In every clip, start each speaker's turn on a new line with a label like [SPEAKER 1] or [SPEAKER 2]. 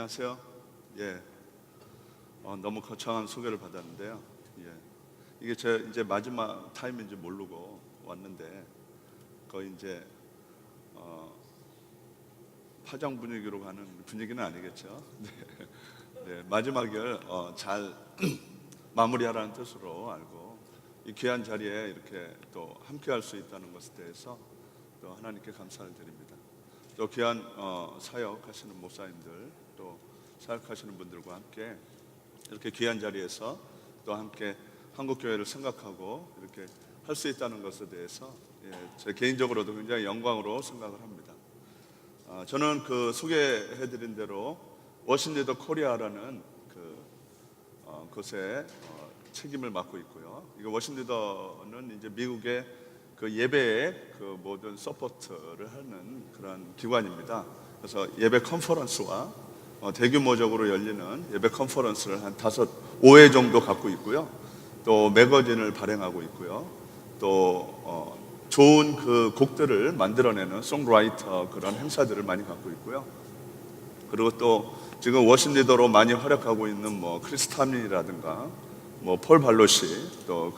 [SPEAKER 1] 안녕하세요. 예, 너무 거창한 소개를 받았는데요. 예, 이게 제 이제 마지막 타임인지 모르고 왔는데 거의 이제 파장 분위기로 가는 분위기는 아니겠죠. 네, 네, 마지막을 잘 마무리하라는 뜻으로 알고 이 귀한 자리에 이렇게 또 함께할 수 있다는 것에 대해서 또 하나님께 감사를 드립니다. 또 귀한 사역하시는 목사님들 또 사역하시는 분들과 함께 이렇게 귀한 자리에서 또 함께 한국교회를 생각하고 이렇게 할 수 있다는 것에 대해서 제 개인적으로도 굉장히 영광으로 생각을 합니다. 저는 그 소개해드린 대로 워싱리더 코리아라는 곳에 책임을 맡고 있고요. 이거 워싱리더는 이제 미국의 그 예배의 그 모든 서포트를 하는 그런 기관입니다. 그래서 예배 컨퍼런스와 대규모적으로 열리는 예배 컨퍼런스를 한 5회 정도 갖고 있고요. 또 매거진을 발행하고 있고요. 또 좋은 그 곡들을 만들어내는 송라이터 그런 행사들을 많이 갖고 있고요. 그리고 또 지금 워싱리더로 많이 활약하고 있는 뭐 크리스타민이라든가 뭐 폴 발로시 또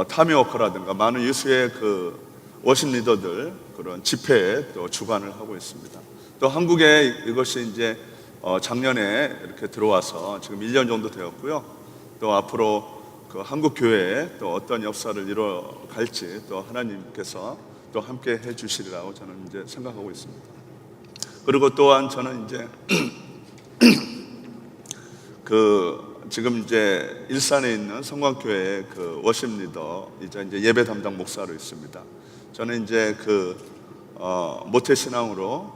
[SPEAKER 1] 타미 워커라든가 많은 유수의 그 워십 리더들 그런 집회에 또 주관을 하고 있습니다. 또 한국에 이것이 이제 작년에 이렇게 들어와서 지금 1년 정도 되었고요. 또 앞으로 그 한국 교회에 또 어떤 역사를 이뤄갈지 또 하나님께서 또 함께 해주시리라고 저는 이제 생각하고 있습니다. 그리고 또한 저는 이제 지금 이제 일산에 있는 성광교회의 그 워십 리더 이제 예배 담당 목사로 있습니다. 저는 이제 모태 신앙으로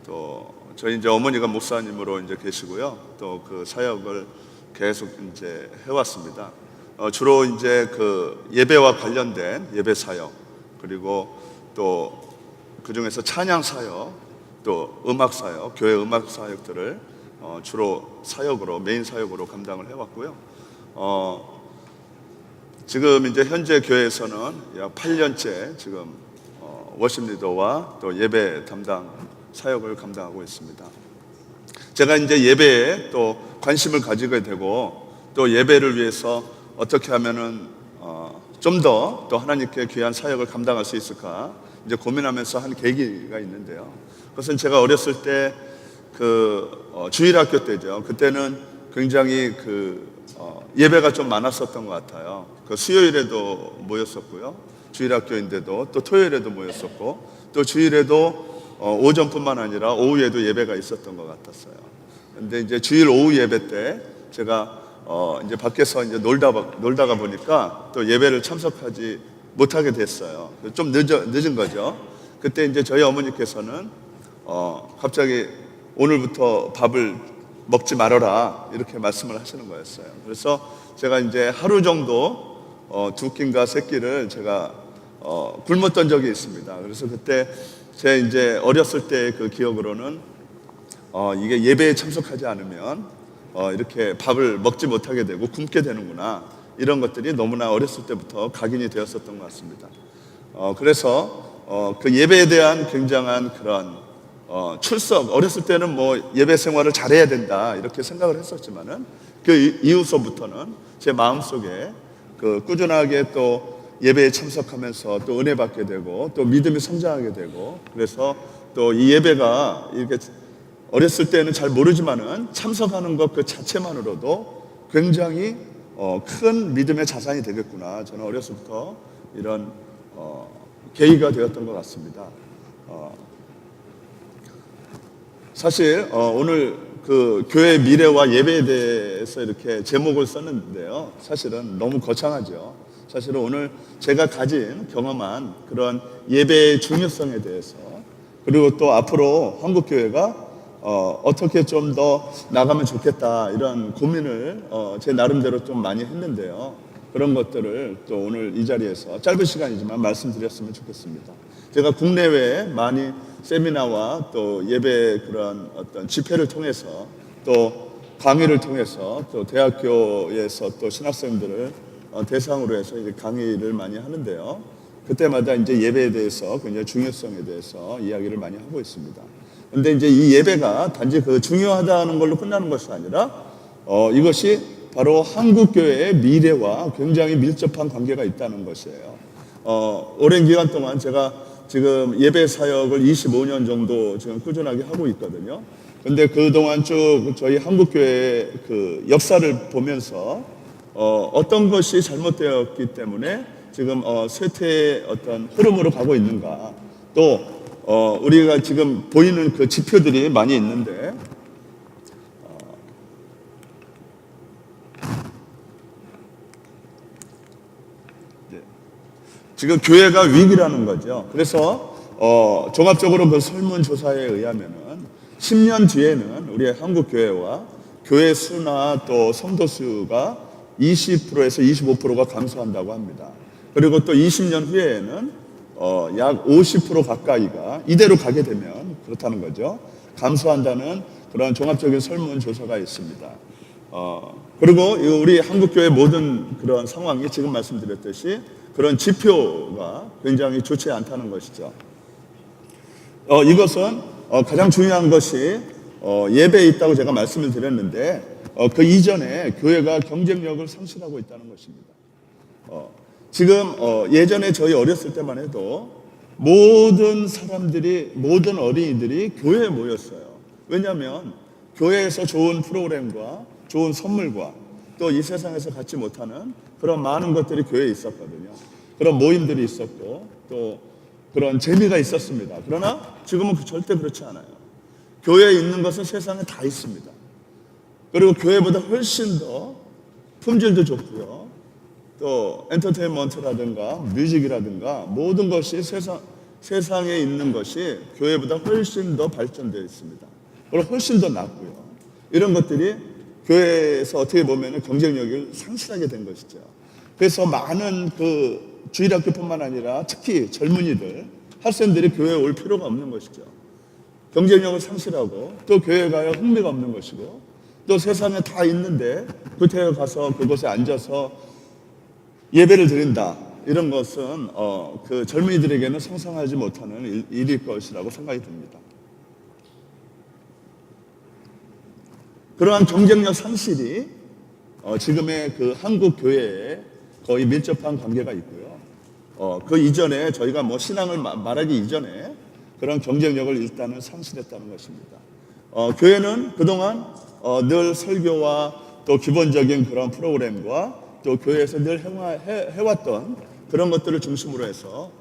[SPEAKER 1] 또 저희 이제 어머니가 목사님으로 이제 계시고요. 또 그 사역을 계속 이제 해왔습니다. 주로 이제 그 예배와 관련된 예배 사역 그리고 또 그 중에서 찬양 사역 또 음악 사역 교회 음악 사역들을 주로 사역으로 메인 사역으로 감당을 해왔고요. 지금 이제 현재 교회에서는 약 8년째 지금 워십 리더와 또 예배 담당 사역을 감당하고 있습니다. 제가 이제 예배에 또 관심을 가지게 되고 또 예배를 위해서 어떻게 하면은 좀 더 또 하나님께 귀한 사역을 감당할 수 있을까 이제 고민하면서 한 계기가 있는데요. 그것은 제가 어렸을 때 주일학교 때죠. 그때는 굉장히 예배가 좀 많았었던 것 같아요. 수요일에도 모였었고요. 주일학교인데도 또 토요일에도 모였었고 또 주일에도 오전뿐만 아니라 오후에도 예배가 있었던 것 같았어요. 근데 이제 주일 오후 예배 때 제가 이제 밖에서 이제 놀다가 보니까 또 예배를 참석하지 못하게 됐어요. 좀 늦은 거죠. 그때 이제 저희 어머니께서는 갑자기 오늘부터 밥을 먹지 말아라 이렇게 말씀을 하시는 거였어요. 그래서 제가 이제 하루 정도 2끼인가 3끼를 제가 굶었던 적이 있습니다. 그래서 그때 제 이제 어렸을 때 그 기억으로는 이게 예배에 참석하지 않으면 이렇게 밥을 먹지 못하게 되고 굶게 되는구나 이런 것들이 너무나 어렸을 때부터 각인이 되었었던 것 같습니다. 그래서 그 예배에 대한 굉장한 그런 출석 어렸을 때는 뭐 예배 생활을 잘해야 된다 이렇게 생각을 했었지만은 그 이후서부터는 제 마음속에 꾸준하게 또 예배에 참석하면서 또 은혜 받게 되고 또 믿음이 성장하게 되고 그래서 또 이 예배가 이렇게 어렸을 때는 잘 모르지만은 참석하는 것 그 자체만으로도 굉장히 큰 믿음의 자산이 되겠구나 저는 어렸을부터 이런 계기가 되었던 것 같습니다. 사실 오늘 그 교회의 미래와 예배에 대해서 이렇게 제목을 썼는데요. 사실은 너무 거창하죠. 사실은 오늘 제가 가진 경험한 그런 예배의 중요성에 대해서 그리고 또 앞으로 한국교회가 어떻게 좀 더 나가면 좋겠다 이런 고민을 제 나름대로 좀 많이 했는데요. 그런 것들을 또 오늘 이 자리에서 짧은 시간이지만 말씀드렸으면 좋겠습니다. 제가 국내외에 많이 세미나와 또 예배 그런 어떤 집회를 통해서 또 강의를 통해서 또 대학교에서 또 신학생들을 대상으로 해서 이제 강의를 많이 하는데요. 그때마다 이제 예배에 대해서 굉장히 중요성에 대해서 이야기를 많이 하고 있습니다. 근데 이제 이 예배가 단지 그 중요하다는 걸로 끝나는 것이 아니라 이것이 바로 한국 교회의 미래와 굉장히 밀접한 관계가 있다는 것이에요. 오랜 기간 동안 제가 지금 예배 사역을 25년 정도 지금 꾸준하게 하고 있거든요. 근데 그동안 쭉 저희 한국 교회의 그 역사를 보면서 어떤 것이 잘못되었기 때문에 지금 쇠퇴의 어떤 흐름으로 가고 있는가, 또 우리가 지금 보이는 그 지표들이 많이 있는데 지금 교회가 위기라는 거죠. 그래서 종합적으로 그 설문조사에 의하면은 10년 뒤에는 우리 한국 교회와 교회 수나 또 성도 수가 20%에서 25%가 감소한다고 합니다. 그리고 또 20년 후에는 약 50% 가까이가 이대로 가게 되면 그렇다는 거죠. 감소한다는 그런 종합적인 설문조사가 있습니다. 그리고 우리 한국교회 모든 그런 상황이 지금 말씀드렸듯이 그런 지표가 굉장히 좋지 않다는 것이죠. 이것은 가장 중요한 것이 예배에 있다고 제가 말씀을 드렸는데 그 이전에 교회가 경쟁력을 상실하고 있다는 것입니다. 지금 예전에 저희 어렸을 때만 해도 모든 사람들이, 모든 어린이들이 교회에 모였어요. 왜냐하면 교회에서 좋은 프로그램과 좋은 선물과 또 이 세상에서 갖지 못하는 그런 많은 것들이 교회에 있었거든요. 그런 모임들이 있었고 또 그런 재미가 있었습니다. 그러나 지금은 절대 그렇지 않아요. 교회에 있는 것은 세상에 다 있습니다. 그리고 교회보다 훨씬 더 품질도 좋고요. 또 엔터테인먼트라든가 뮤직이라든가 모든 것이 세상에 있는 것이 교회보다 훨씬 더 발전되어 있습니다. 그리고 훨씬 더 낫고요. 이런 것들이 교회에서 어떻게 보면 경쟁력을 상실하게 된 것이죠. 그래서 많은 그 주일학교뿐만 아니라 특히 젊은이들, 학생들이 교회에 올 필요가 없는 것이죠. 경쟁력을 상실하고 또 교회에 가야 흥미가 없는 것이고 또 세상에 다 있는데 교회에 가서 그곳에 앉아서 예배를 드린다. 이런 것은 그 젊은이들에게는 상상하지 못하는 일일 것이라고 생각이 듭니다. 그러한 경쟁력 상실이 지금의 그 한국 교회에 거의 밀접한 관계가 있고요. 그 이전에 저희가 뭐 신앙을 말하기 이전에 그런 경쟁력을 일단은 상실했다는 것입니다. 교회는 그동안 늘 설교와 또 기본적인 그런 프로그램과 또 교회에서 늘 해왔던 그런 것들을 중심으로 해서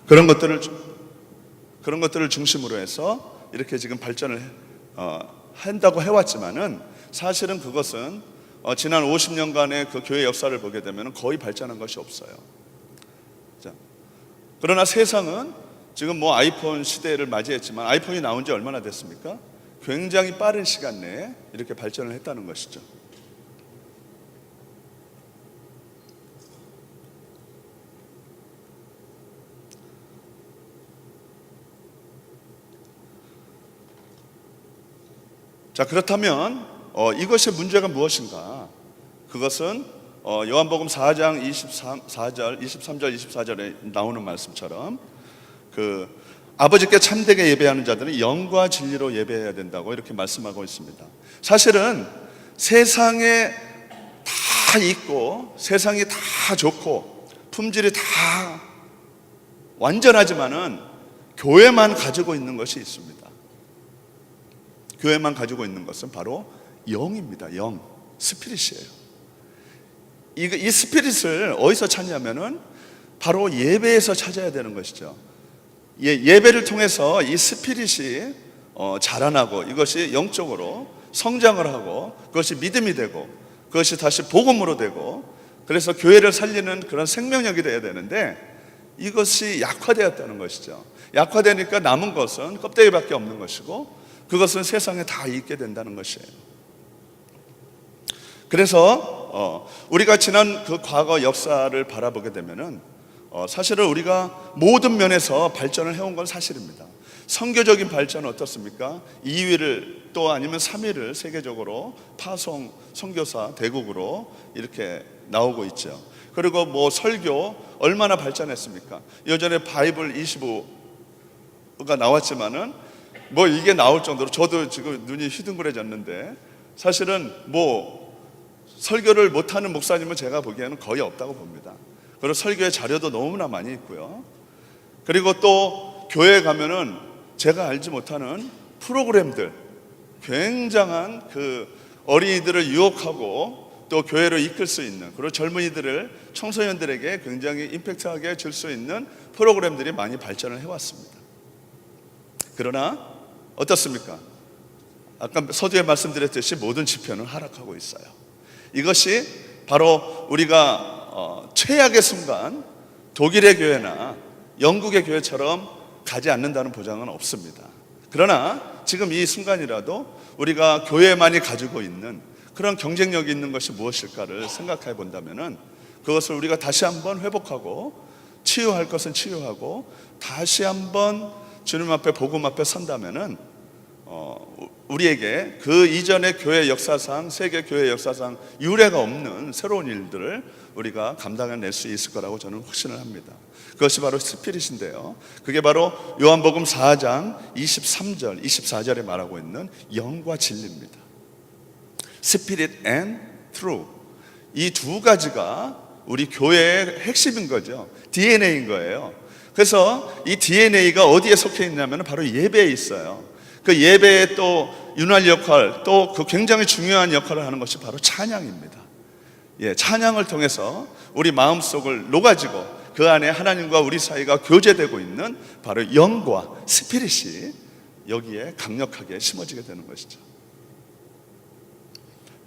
[SPEAKER 1] 그런 것들을 중심으로 해서 이렇게 지금 발전을 한다고 해왔지만은 사실은 그것은 지난 50년간의 그 교회 역사를 보게 되면 거의 발전한 것이 없어요. 자, 그러나 세상은 지금 뭐 아이폰 시대를 맞이했지만 아이폰이 나온 지 얼마나 됐습니까? 굉장히 빠른 시간 내에 이렇게 발전을 했다는 것이죠. 자, 그렇다면 이것의 문제가 무엇인가? 그것은 요한복음 4장 23절, 24절에 나오는 말씀처럼 그 아버지께 참되게 예배하는 자들은 영과 진리로 예배해야 된다고 이렇게 말씀하고 있습니다. 사실은 세상에 다 있고 세상이 다 좋고 품질이 다 완전하지만은 교회만 가지고 있는 것이 있습니다. 교회만 가지고 있는 것은 바로 영입니다. 영, 스피릿이에요. 이 스피릿을 어디서 찾냐면은 바로 예배에서 찾아야 되는 것이죠. 예배를 통해서 이 스피릿이 자라나고 이것이 영적으로 성장을 하고 그것이 믿음이 되고 그것이 다시 복음으로 되고 그래서 교회를 살리는 그런 생명력이 되어야 되는데 이것이 약화되었다는 것이죠. 약화되니까 남은 것은 껍데기밖에 없는 것이고 그것은 세상에 다 있게 된다는 것이에요. 그래서 우리가 지난 그 과거 역사를 바라보게 되면은 사실은 우리가 모든 면에서 발전을 해온 건 사실입니다. 선교적인 발전은 어떻습니까? 2위를 또 아니면 3위를 세계적으로 파송 선교사 대국으로 이렇게 나오고 있죠. 그리고 뭐 설교 얼마나 발전했습니까? 예전에 바이블 25 나왔지만은 뭐 이게 나올 정도로 저도 지금 눈이 휘둥그레졌는데, 사실은 뭐 설교를 못하는 목사님은 제가 보기에는 거의 없다고 봅니다. 그리고 설교의 자료도 너무나 많이 있고요. 그리고 또 교회에 가면은 제가 알지 못하는 프로그램들, 굉장한 그 어린이들을 유혹하고 또 교회로 이끌 수 있는, 그리고 젊은이들을, 청소년들에게 굉장히 임팩트하게 줄 수 있는 프로그램들이 많이 발전을 해왔습니다. 그러나 어떻습니까? 아까 서두에 말씀드렸듯이 모든 지표는 하락하고 있어요. 이것이 바로 우리가 최악의 순간 독일의 교회나 영국의 교회처럼 가지 않는다는 보장은 없습니다. 그러나 지금 이 순간이라도 우리가 교회만이 가지고 있는 그런 경쟁력이 있는 것이 무엇일까를 생각해 본다면은, 그것을 우리가 다시 한번 회복하고, 치유할 것은 치유하고, 다시 한번 주님 앞에, 복음 앞에 선다면은 우리에게 그 이전의 교회 역사상, 세계 교회 역사상 유례가 없는 새로운 일들을 우리가 감당해낼 수 있을 거라고 저는 확신을 합니다. 그것이 바로 스피릿인데요, 그게 바로 요한복음 4장 23절, 24절에 말하고 있는 영과 진리입니다. 스피릿 앤 트루, 이 두 가지가 우리 교회의 핵심인 거죠. DNA인 거예요. 그래서 이 DNA가 어디에 속해 있냐면 바로 예배에 있어요. 그 예배의 또 윤활 역할, 또 그 굉장히 중요한 역할을 하는 것이 바로 찬양입니다. 찬양을 통해서 우리 마음속을 녹아지고 그 안에 하나님과 우리 사이가 교제되고 있는 바로 영과 스피릿이 여기에 강력하게 심어지게 되는 것이죠.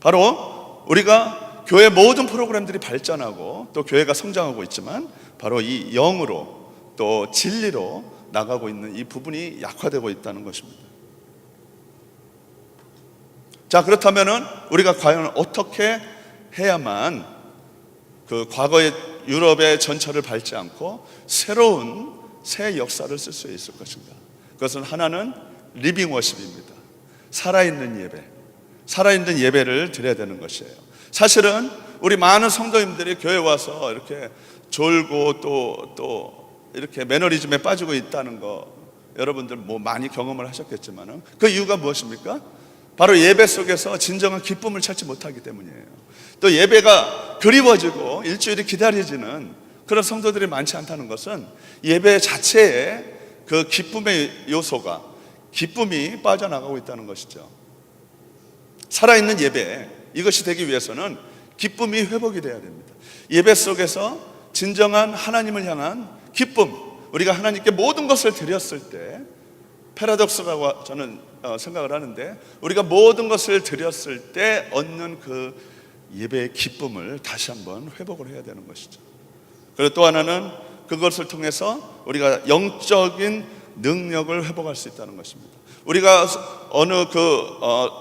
[SPEAKER 1] 바로 우리가 교회 모든 프로그램들이 발전하고 또 교회가 성장하고 있지만, 바로 이 영으로 또 진리로 나가고 있는 이 부분이 약화되고 있다는 것입니다. 자, 그렇다면은 우리가 과연 어떻게 해야만 그 과거의 유럽의 전철을 밟지 않고 새로운 새 역사를 쓸 수 있을 것인가? 그것은 하나는 리빙 워십입니다. 살아있는 예배, 살아있는 예배를 드려야 되는 것이에요. 사실은 우리 많은 성도님들이 교회 와서 이렇게 졸고 또 이렇게 매너리즘에 빠지고 있다는 거, 여러분들 뭐 많이 경험을 하셨겠지만 그 이유가 무엇입니까? 바로 예배 속에서 진정한 기쁨을 찾지 못하기 때문이에요. 또 예배가 그리워지고 일주일이 기다려지는 그런 성도들이 많지 않다는 것은 예배 자체에 그 기쁨의 요소가, 기쁨이 빠져나가고 있다는 것이죠. 살아있는 예배, 이것이 되기 위해서는 기쁨이 회복이 돼야 됩니다. 예배 속에서 진정한 하나님을 향한 기쁨, 우리가 하나님께 모든 것을 드렸을 때, 패러독스라고 저는 생각을 하는데, 우리가 모든 것을 드렸을 때 얻는 그 예배의 기쁨을 다시 한번 회복을 해야 되는 것이죠. 그리고 또 하나는 그것을 통해서 우리가 영적인 능력을 회복할 수 있다는 것입니다. 우리가 어느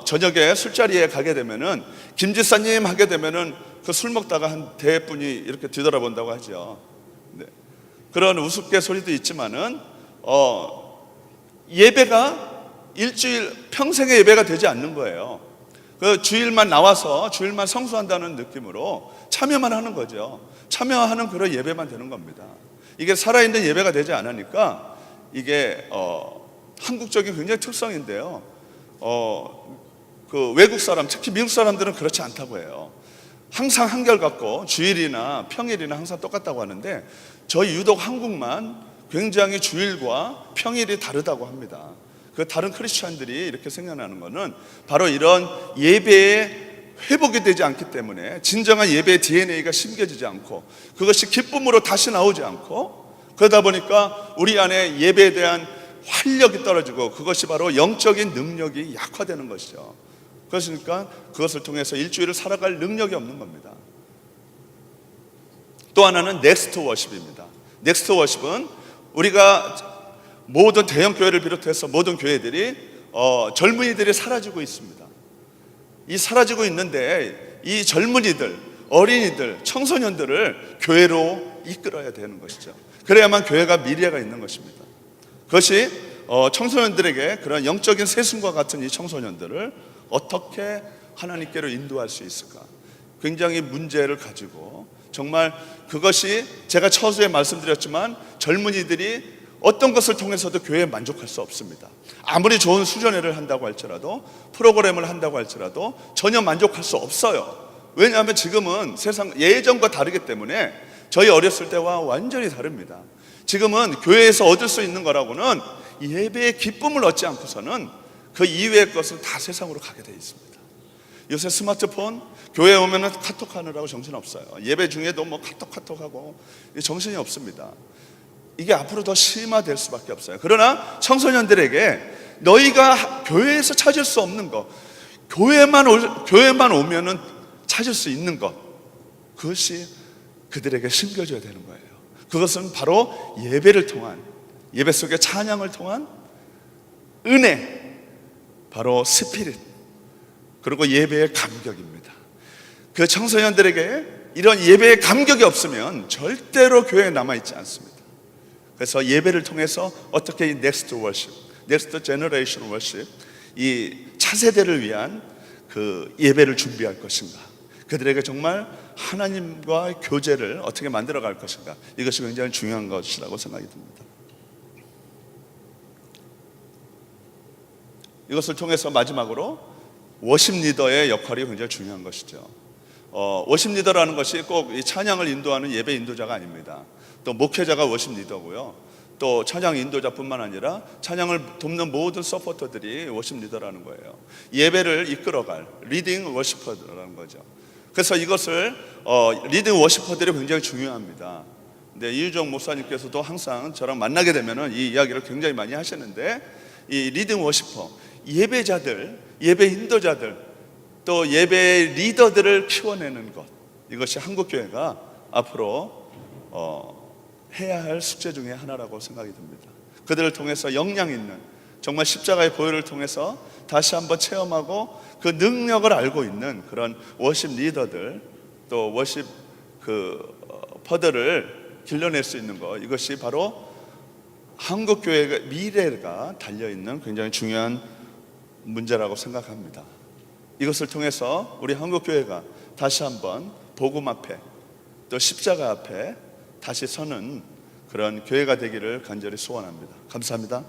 [SPEAKER 1] 저녁에 술자리에 가게 되면은, 김지사님 하게 되면은 그 술 먹다가 한 대분이 이렇게 뒤돌아본다고 하죠. 네. 그런 우스갯소리도 있지만은 예배가 일주일 평생의 예배가 되지 않는 거예요. 그 주일만 나와서 주일만 성수한다는 느낌으로 참여만 하는 거죠. 참여하는 그런 예배만 되는 겁니다. 이게 살아있는 예배가 되지 않으니까 이게 한국적인 굉장히 특성인데요. 그 외국 사람, 특히 미국 사람들은 그렇지 않다고 해요. 항상 한결같고 주일이나 평일이나 항상 똑같다고 하는데, 저희 유독 한국만 굉장히 주일과 평일이 다르다고 합니다. 그 다른 크리스찬들이 이렇게 생각나는 것은 바로 이런 예배에 회복이 되지 않기 때문에, 진정한 예배의 DNA가 심겨지지 않고 그것이 기쁨으로 다시 나오지 않고, 그러다 보니까 우리 안에 예배에 대한 활력이 떨어지고 그것이 바로 영적인 능력이 약화되는 것이죠. 그러니까 그것을 통해서 일주일을 살아갈 능력이 없는 겁니다. 또 하나는 넥스트 워십입니다. 넥스트 워십은 우리가 모든 대형 교회를 비롯해서 모든 교회들이 젊은이들이 사라지고 있습니다. 이 사라지고 있는데 이 젊은이들, 어린이들, 청소년들을 교회로 이끌어야 되는 것이죠. 그래야만 교회가 미래가 있는 것입니다. 그것이 청소년들에게 그런 영적인 세순과 같은 이 청소년들을 어떻게 하나님께로 인도할 수 있을까? 굉장히 문제를 가지고, 정말 그것이 제가 처수에 말씀드렸지만 젊은이들이 어떤 것을 통해서도 교회에 만족할 수 없습니다. 아무리 좋은 수련회를 한다고 할지라도, 프로그램을 한다고 할지라도 전혀 만족할 수 없어요. 왜냐하면 지금은 세상 예전과 다르기 때문에 저희 어렸을 때와 완전히 다릅니다. 지금은 교회에서 얻을 수 있는 거라고는 예배의 기쁨을 얻지 않고서는 그 이외의 것은 다 세상으로 가게 돼 있습니다. 요새 스마트폰, 교회에 오면은 카톡 하느라고 정신 없어요. 예배 중에도 뭐 카톡하고 정신이 없습니다. 이게 앞으로 더 심화될 수밖에 없어요. 그러나 청소년들에게 너희가 교회에서 찾을 수 없는 것, 교회만 오면은 찾을 수 있는 것, 그것이 그들에게 심겨져야 되는 거예요. 그것은 바로 예배를 통한, 예배 속의 찬양을 통한 은혜, 바로 스피릿, 그리고 예배의 감격입니다. 그 청소년들에게 이런 예배의 감격이 없으면 절대로 교회에 남아있지 않습니다. 그래서 예배를 통해서 어떻게 이 Next Worship, Next Generation Worship, 이 차세대를 위한 그 예배를 준비할 것인가, 그들에게 정말 하나님과 교제를 어떻게 만들어 갈 것인가, 이것이 굉장히 중요한 것이라고 생각이 듭니다. 이것을 통해서 마지막으로 워십 리더의 역할이 굉장히 중요한 것이죠. 워십 리더라는 것이 꼭 이 찬양을 인도하는 예배 인도자가 아닙니다. 또 목회자가 워십 리더고요, 또 찬양 인도자뿐만 아니라 찬양을 돕는 모든 서포터들이 워십 리더라는 거예요. 예배를 이끌어갈 리딩 워시퍼라는 거죠. 그래서 이것을 리딩 워시퍼들이 굉장히 중요합니다. 근데 이유정 목사님께서도 항상 저랑 만나게 되면은 이 이야기를 굉장히 많이 하시는데, 이 리딩 워시퍼, 예배자들, 예배 인도자들, 또 예배 리더들을 키워내는 것, 이것이 한국교회가 앞으로 해야 할 숙제 중에 하나라고 생각이 듭니다. 그들을 통해서 역량 있는, 정말 십자가의 보혈을 통해서 다시 한번 체험하고 그 능력을 알고 있는 그런 워십 리더들, 또 워십 퍼들을 길러낼 수 있는 것, 이것이 바로 한국교회의 미래가 달려있는 굉장히 중요한 문제라고 생각합니다. 이것을 통해서 우리 한국교회가 다시 한번 복음 앞에, 또 십자가 앞에 다시 서는 그런 교회가 되기를 간절히 소원합니다. 감사합니다.